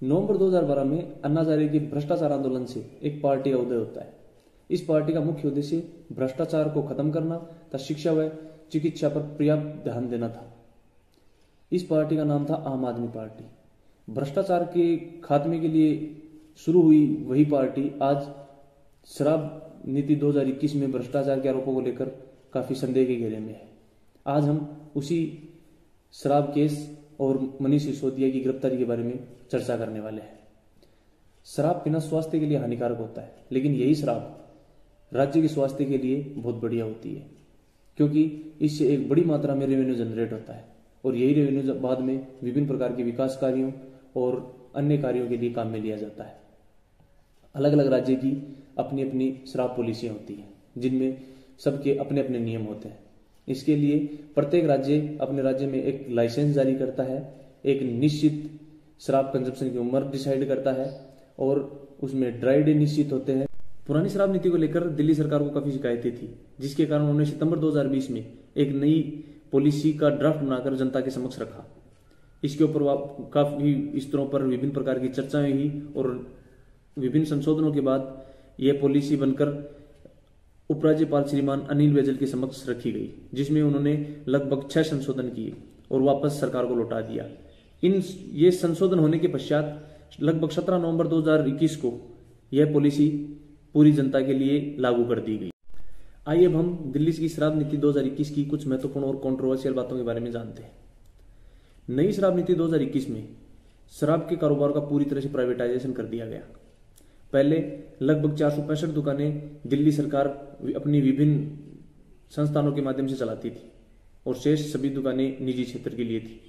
नवंबर 2012 में अन्ना हजारे के भ्रष्टाचार आंदोलन से एक पार्टी का उदय होता है। इस पार्टी का मुख्य उद्देश्य भ्रष्टाचार को खत्म करना तथा शिक्षा व चिकित्सा पर पर्याप्त ध्यान देना था। इस पार्टी का नाम था आम आदमी पार्टी। भ्रष्टाचार के खात्मे के लिए शुरू हुई वही पार्टी आज शराब नीति 2021 में भ्रष्टाचार के आरोपों को लेकर काफी संदेह के घेरे में है। आज हम उसी शराब केस और मनीष सिसोदिया की गिरफ्तारी के बारे में चर्चा करने वाले हैं। शराब पीना स्वास्थ्य के लिए हानिकारक होता है, लेकिन यही शराब राज्य के स्वास्थ्य के लिए बहुत बढ़िया होती है, क्योंकि इससे एक बड़ी मात्रा में रेवेन्यू जनरेट होता है और यही रेवेन्यू बाद में विभिन्न प्रकार के विकास कार्यों और अन्य कार्यों के लिए काम में लिया जाता है। अलग अलग राज्य की अपनी अपनी शराब पॉलिसियां होती हैं, जिनमें सबके अपने अपने नियम होते हैं। इसके लिए प्रत्येक राज्य अपने राज्य में एक लाइसेंस जारी करता है, एक निश्चित शराब कंजप्शन की उम्र डिसाइड करता है और उसमें ड्राई डे निश्चित होते हैं। पुरानी शराब नीति को लेकर दिल्ली सरकार को काफी शिकायतें थी, जिसके कारण उन्होंने सितंबर 2020 में एक नई पॉलिसी का ड्राफ्ट बनाकर जनता के समक्ष रखा। इसके ऊपर काफी स्तरों पर विभिन्न प्रकार की चर्चाएं हुई और विभिन्न संशोधनों के बाद यह पॉलिसी बनकर उपराज्यपाल श्रीमान अनिल बैजल के समक्ष रखी गई, जिसमें उन्होंने लगभग 6 संशोधन किए और वापस सरकार को लौटा दिया। ये संशोधन होने के पश्चात लगभग 17 नवंबर 2021 को यह पॉलिसी पूरी जनता के लिए लागू कर दी गई। आइए अब हम दिल्ली की शराब नीति 2021 की कुछ महत्वपूर्ण और कंट्रोवर्शियल बातों के बारे में जानते हैं। नई शराब नीति 2021 में शराब के कारोबार का पूरी तरह से प्राइवेटाइजेशन कर दिया गया। पहले लगभग 465 दुकानें दिल्ली सरकार अपनी विभिन्न संस्थानों के माध्यम से चलाती थी और शेष सभी दुकानें निजी क्षेत्र के लिए थी।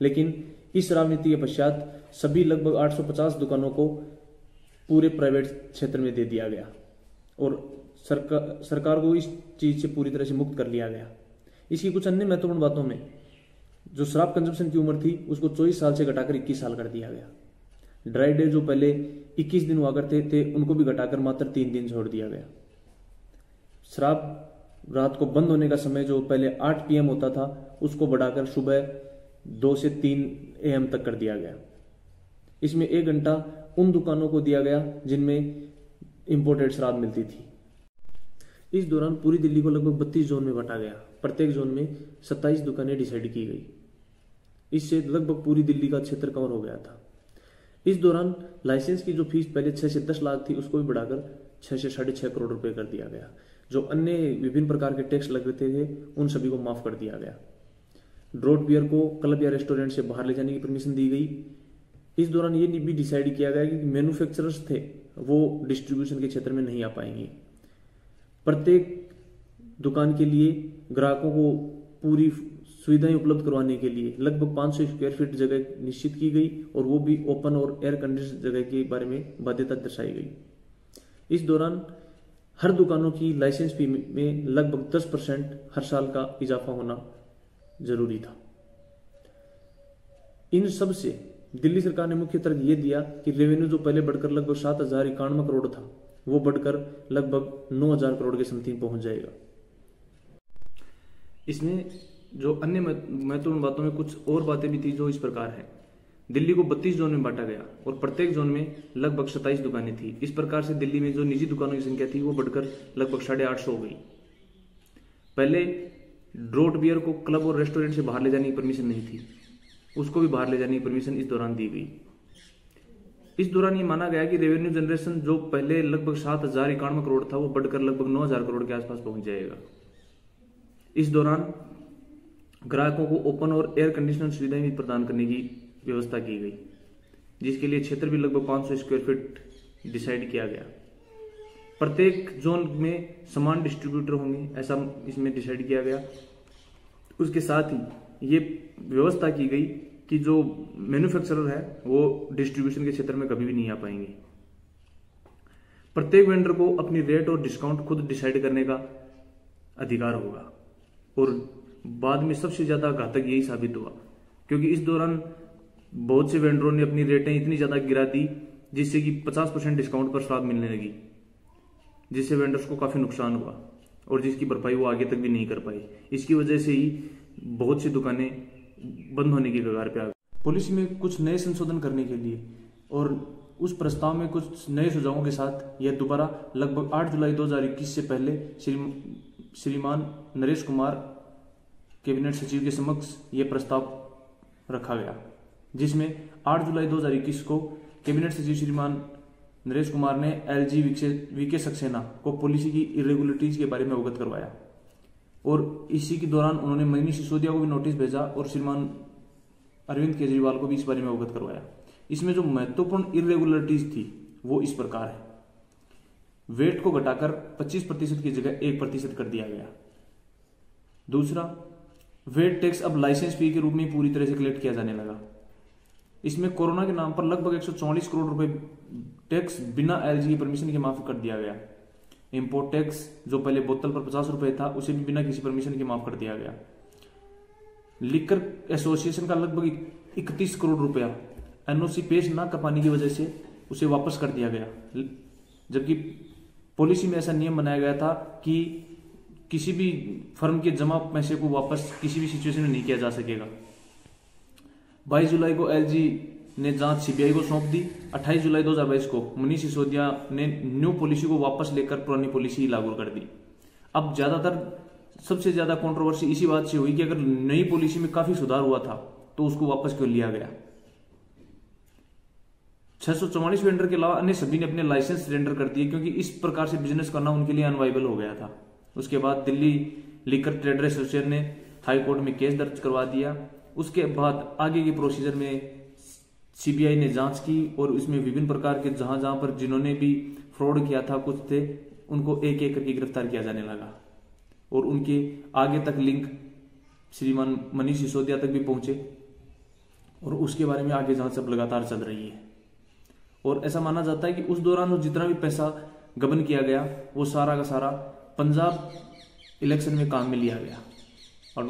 लेकिन इस शराब नीति के पश्चात सभी लगभग 850 दुकानों को पूरे प्राइवेट क्षेत्र में दे दिया गया और सरकार को इस चीज से पूरी तरह से मुक्त कर लिया गया। इसकी कुछ अन्य महत्वपूर्ण बातों में जो शराब कंजप्शन की उम्र थी उसको 24 साल से घटाकर 21 साल कर दिया गया। ड्राई डे जो पहले 21 दिन हुआ करते थे उनको भी घटाकर मात्र 3 दिन छोड़ दिया गया। शराब रात को बंद होने का समय जो पहले 8 PM होता था उसको बढ़ाकर सुबह 2 से 3 AM तक कर दिया गया। इसमें 1 घंटा उन दुकानों को दिया गया जिनमें इंपोर्टेड शराब मिलती थी। इस दौरान पूरी दिल्ली को लगभग 32 जोन में बांटा गया। प्रत्येक जोन में 27 दुकानें डिसाइड की गई। इससे लगभग पूरी दिल्ली का क्षेत्र कवर हो गया था। इस दौरान लाइसेंस की जो फीस पहले 6 से 10 लाख थी उसको भी बढ़ाकर 6 से 6.5 करोड़ रुपए कर दिया गया। जो अन्य विभिन्न प्रकार के टैक्स लगते थे उन सभी को माफ कर दिया गया। ड्रॉट बियर को क्लब या रेस्टोरेंट से बाहर ले जाने की परमिशन दी गई। इस दौरान ये भी डिसाइड किया गया कि मैन्युफैक्चरर्स थे वो डिस्ट्रीब्यूशन के क्षेत्र में नहीं आ पाएंगे। प्रत्येक दुकान के लिए ग्राहकों को पूरी सुविधाएं उपलब्ध करवाने के लिए लगभग 500 स्क्वायर फीट जगह निश्चित की गई और वो भी ओपन और एयर कंडीशन जगह के बारे में बाध्यता दर्शाई गई। इस दौरान हर दुकानों की लाइसेंस फी में लगभग 10% हर साल का इजाफा होना जरूरी था। इन सब से दिल्ली सरकार ने मुख्य तर्क ये दिया कि रेवेन्यू जो पहले बढ़कर लगभग 7,091 करोड़ था वो बढ़कर लगभग 9,000 करोड़ के समथिंग पहुंच जाएगा। इसमें जो अन्य महत्वपूर्ण बातों में कुछ और बातें भी थी जो इस प्रकार है। दिल्ली को 32 जोन में बांटा गया और प्रत्येक जोन में लगभग 27 दुकानें थी। इस प्रकार से दिल्ली में जो निजी दुकानों की संख्या थी वो बढ़कर लगभग 850 हो गई। पहले ड्रॉट बियर को क्लब और रेस्टोरेंट से बाहर ले जाने की परमिशन नहीं थी, उसको भी बाहर ले जाने की परमिशन इस दौरान दी गई। इस दौरान ये माना गया कि रेवेन्यू जनरेशन जो पहले लगभग 7,091 करोड़ था वो बढ़कर लगभग 9,000 करोड़ के आसपास पहुंच जाएगा। इस दौरान ग्राहकों को ओपन और एयर कंडीशनर सुविधाएं भी प्रदान करने की व्यवस्था की गई, जिसके लिए क्षेत्र भी लगभग 500 स्क्वायर फीट डिसाइड किया गया। प्रत्येक जोन में समान डिस्ट्रीब्यूटर होंगे ऐसा इसमें डिसाइड किया गया। उसके साथ ही ये व्यवस्था की गई कि जो मैन्युफैक्चरर है वो डिस्ट्रीब्यूशन के क्षेत्र में कभी भी नहीं आ पाएंगे। प्रत्येक वेंडर को अपनी रेट और डिस्काउंट खुद डिसाइड करने का अधिकार होगा और बाद में सबसे ज्यादा घातक यही साबित हुआ, क्योंकि इस दौरान बहुत से वेंडरों ने अपनी रेटें इतनी ज्यादा गिरा दी जिससे कि 50% डिस्काउंट पर शराब मिलने लगी, जिससे वेंडर्स को काफी नुकसान हुआ और जिसकी भरपाई वो आगे तक भी नहीं कर पाई। इसकी वजह से ही बहुत सी दुकानें बंद होने की कगार पे आ गई। पॉलिसी में कुछ नए संशोधन करने के लिए और उस प्रस्ताव में कुछ नए सुझावों के साथ यह दोबारा लगभग 8 जुलाई 2021 से पहले श्रीमान नरेश कुमार कैबिनेट सचिव के समक्ष यह प्रस्ताव रखा गया, जिसमें 8 जुलाई 2021 को कैबिनेट सचिव श्रीमान नरेश कुमार ने एलजी वीके सक्सेना को पॉलिसी की इरेगुलरिटीज के बारे में अवगत करवाया और इसी के दौरान उन्होंने मनीष सिसोदिया को भी नोटिस भेजा और श्रीमान अरविंद केजरीवाल को भी इस बारे में अवगत करवाया। इसमें जो महत्वपूर्ण इरेगुलरिटीज थी वो इस प्रकार है। वेट को घटाकर 25% की जगह 1% कर दिया गया। दूसरा, वेट टैक्स अब लाइसेंस फी के रूप में पूरी तरह से कलेक्ट किया जाने लगा। इसमें कोरोना के नाम पर लगभग 144 करोड़ रुपए टैक्स बिना एलजी की परमिशन के माफ कर दिया गया। इंपोर्ट टैक्स जो पहले बोतल पर 50 रुपए था उसे भी बिना किसी परमिशन के माफ कर दिया गया। लिकर एसोसिएशन का लगभग 31 करोड़ रुपया एनओसी पेश न कर पाने की वजह से उसे वापस कर दिया गया, जबकि पॉलिसी में ऐसा नियम बनाया गया था कि किसी भी फर्म के जमा पैसे को वापस किसी भी सिचुएशन में नहीं किया जा सकेगा। 22 जुलाई को एलजी ने जांच सीबीआई को सौंप दी। 28 जुलाई 2022 को मनीष सिसोदिया ने न्यू पॉलिसी को वापस लेकर पुरानी पॉलिसी लागू कर दी। अब ज्यादातर सबसे ज्यादा कंट्रोवर्सी इसी बात से हुई कि अगर नई पॉलिसी में काफी सुधार हुआ था तो उसको वापस क्यों लिया गया। 644 वेंडर के अलावा अन्य सभी ने अपने लाइसेंस सरेंडर कर दिए क्योंकि इस प्रकार से बिजनेस करना उनके लिए अनवाइबल हो गया था। उसके बाद दिल्ली लिकर ट्रेडर एसोसिएशन ने हाई कोर्ट में केस दर्ज करवा दिया। उसके बाद आगे के प्रोसीजर में सीबीआई ने जांच की और इसमें विभिन्न प्रकार के जहां जहां पर जिन्होंने भी फ्रॉड किया था कुछ थे उनको एक एक करके गिरफ्तार किया जाने लगा और उनके आगे तक लिंक श्रीमान मनीष सिसोदिया तक भी पहुंचे और उसके बारे में आगे जांच अब लगातार चल रही है। और ऐसा माना जाता है कि उस दौरान जितना भी पैसा गबन किया गया वो सारा का सारा पंजाब इलेक्शन में काम में लिया गया और